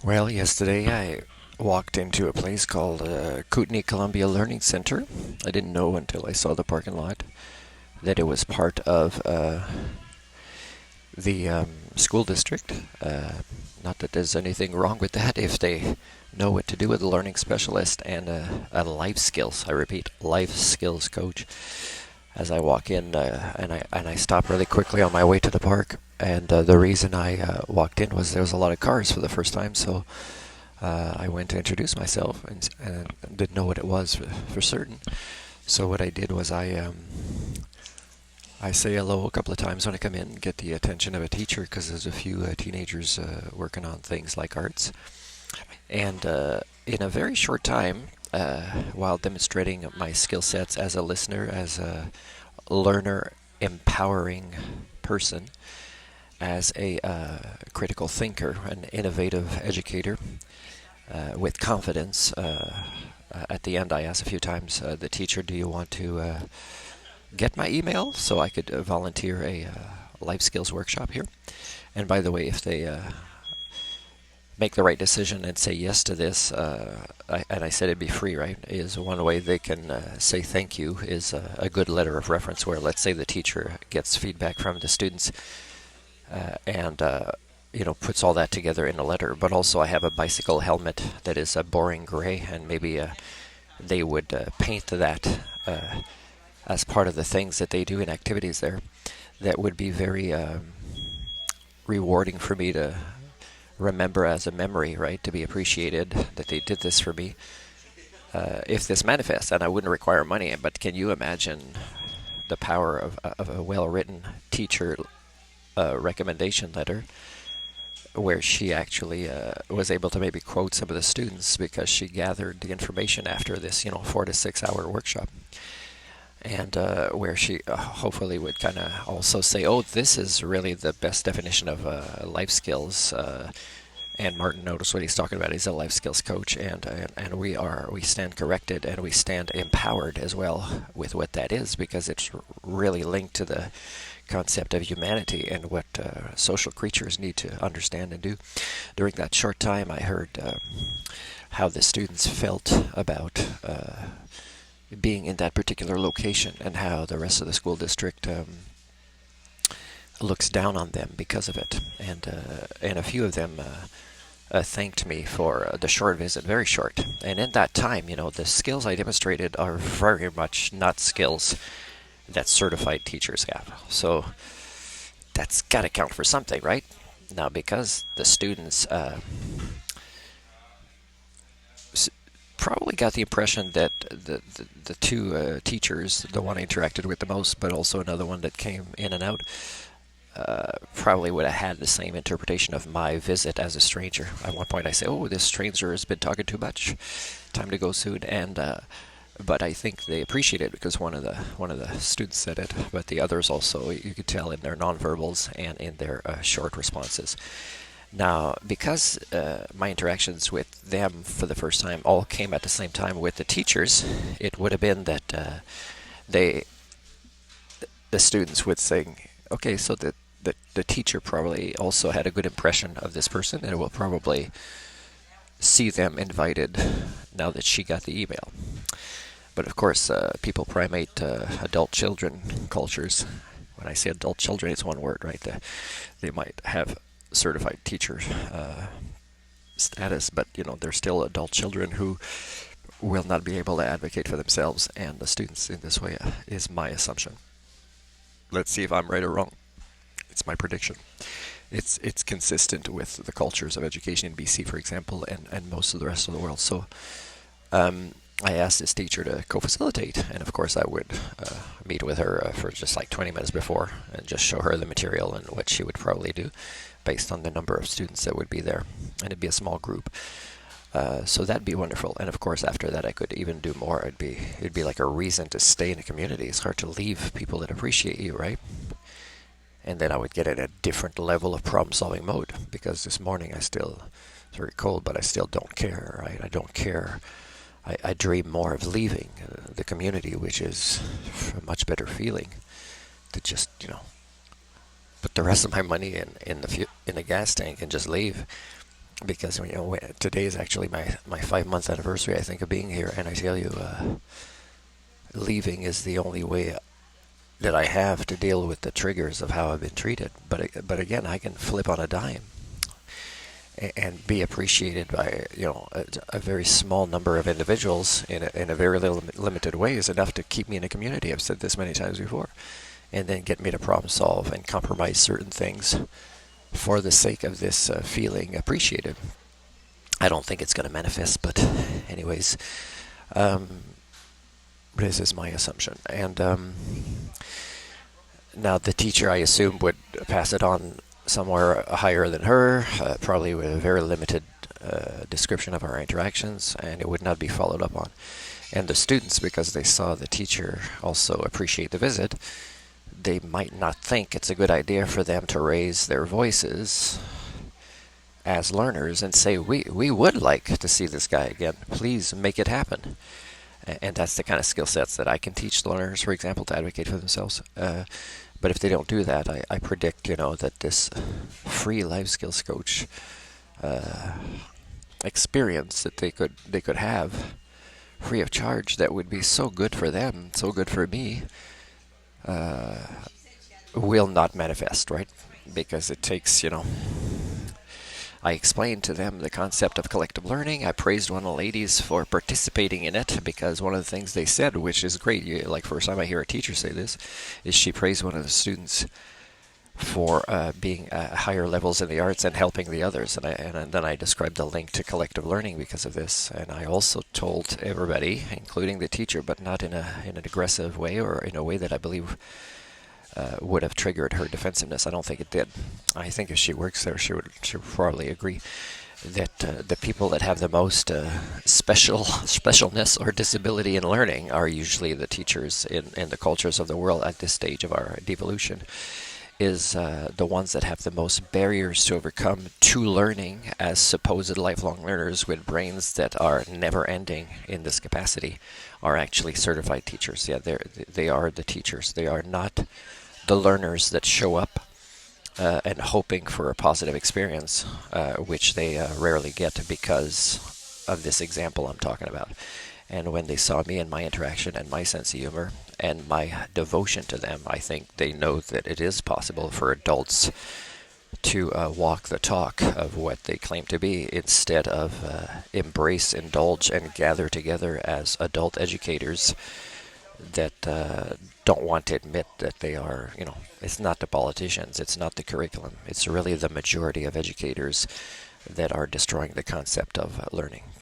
Well, yesterday I walked into a place called Kootenai Columbia Learning Center. I didn't know until I saw the parking lot that it was part of the school district. Not that there's anything wrong with that if they know what to do with a learning specialist and a life skills, I repeat, life skills coach. As I walk in, and I stop really quickly on my way to the park. And the reason I walked in was there was a lot of cars for the first time, so I went to introduce myself and didn't know what it was for certain. So what I did was I say hello a couple of times when I come in, get the attention of a teacher because there's a few teenagers working on things like arts. And in a very short time, while demonstrating my skill sets as a listener, as a learner, empowering person, as a critical thinker, an innovative educator with confidence. At the end, I asked a few times the teacher, "Do you want to get my email so I could volunteer a life skills workshop here?" And by the way, if they make the right decision and say yes to this, and I said it'd be free, right? Is one way they can say thank you is a good letter of reference where, let's say, the teacher gets feedback from the students and puts all that together in a letter. But also, I have a bicycle helmet that is a boring gray, and maybe they would paint that as part of the things that they do in activities there. That would be very rewarding for me to remember as a memory, right? To be appreciated that they did this for me. If this manifests, and I wouldn't require money, but can you imagine the power of a well-written teacher recommendation letter where she actually was able to maybe quote some of the students because she gathered the information after this, 4 to 6 hour workshop. And where she hopefully would kind of also say, "Oh, this is really the best definition of life skills." And Martin, notice what he's talking about. He's a life skills coach, and we stand corrected and we stand empowered as well with what that is, because it's really linked to the concept of humanity and what social creatures need to understand and do. During that short time, I heard how the students felt about being in that particular location and how the rest of the school district looks down on them because of it. And a few of them thanked me for the short visit, very short. And in that time, the skills I demonstrated are very much not skills that certified teachers have. So that's got to count for something, right? Now, because the students probably got the impression that the two teachers, the one I interacted with the most, but also another one that came in and out, probably would have had the same interpretation of my visit as a stranger. At one point, I say, "Oh, this stranger has been talking too much. Time to go soon." And but I think they appreciate it because one of the students said it, but the others also, you could tell in their nonverbals and in their short responses. Now, because my interactions with them for the first time all came at the same time with the teachers, it would have been that the students would say, "Okay, so the teacher probably also had a good impression of this person, and will probably see them invited now that she got the email." But of course, people primate adult children cultures. When I say adult children, it's one word, right? They might have certified teacher status, but they're still adult children who will not be able to advocate for themselves and the students in this way, is my assumption. Let's see if I'm right or wrong. It's my prediction. It's consistent with the cultures of education in BC, for example, and most of the rest of the world. So I asked this teacher to co-facilitate, and of course I would meet with her for just like 20 minutes before and just show her the material and what she would probably do based on the number of students that would be there, and it'd be a small group. So that'd be wonderful. And of course, after that, I could even do more. It'd be like a reason to stay in the community. It's hard to leave people that appreciate you, right? And then I would get at a different level of problem-solving mode, because this morning it's very cold, but I still don't care, right? I don't care. I dream more of leaving the community, which is a much better feeling to just, put the rest of my money in the gas tank and just leave. because today is actually my 5 month anniversary, I think, of being here, and I tell you, leaving is the only way that I have to deal with the triggers of how I've been treated. But again, I can flip on a dime and be appreciated by a very small number of individuals in a very limited way is enough to keep me in a community. I've said this many times before, and then get me to problem solve and compromise certain things for the sake of this feeling appreciated. I don't think it's going to manifest, but anyways, this is my assumption. And now the teacher, I assume, would pass it on somewhere higher than her, probably with a very limited description of our interactions, and it would not be followed up on. And the students, because they saw the teacher also appreciate the visit, they might not think it's a good idea for them to raise their voices as learners and say, we would like to see this guy again. Please make it happen. And that's the kind of skill sets that I can teach learners, for example, to advocate for themselves. But if they don't do that, I predict, that this free life skills coach experience that they could have free of charge, that would be so good for them, so good for me, will not manifest, right? Because it takes, I explained to them the concept of collective learning. I praised one of the ladies for participating in it, because one of the things they said, which is great, like first time I hear a teacher say this, is she praised one of the students for being higher levels in the arts and helping the others. And then I described the link to collective learning because of this. And I also told everybody, including the teacher, but not in an aggressive way or in a way that I believe would have triggered her defensiveness. I don't think it did. I think if she works there, she would probably agree that the people that have the most specialness or disability in learning are usually the teachers in the cultures of the world at this stage of our devolution, is the ones that have the most barriers to overcome to learning as supposed lifelong learners with brains that are never ending in this capacity are actually certified teachers. Yeah, they are the teachers. They are not the learners that show up and hoping for a positive experience, which they rarely get because of this example I'm talking about. And when they saw me and my interaction and my sense of humor and my devotion to them, I think they know that it is possible for adults to walk the talk of what they claim to be, instead of embrace, indulge, and gather together as adult educators that don't want to admit that they are, it's not the politicians, it's not the curriculum, it's really the majority of educators that are destroying the concept of learning.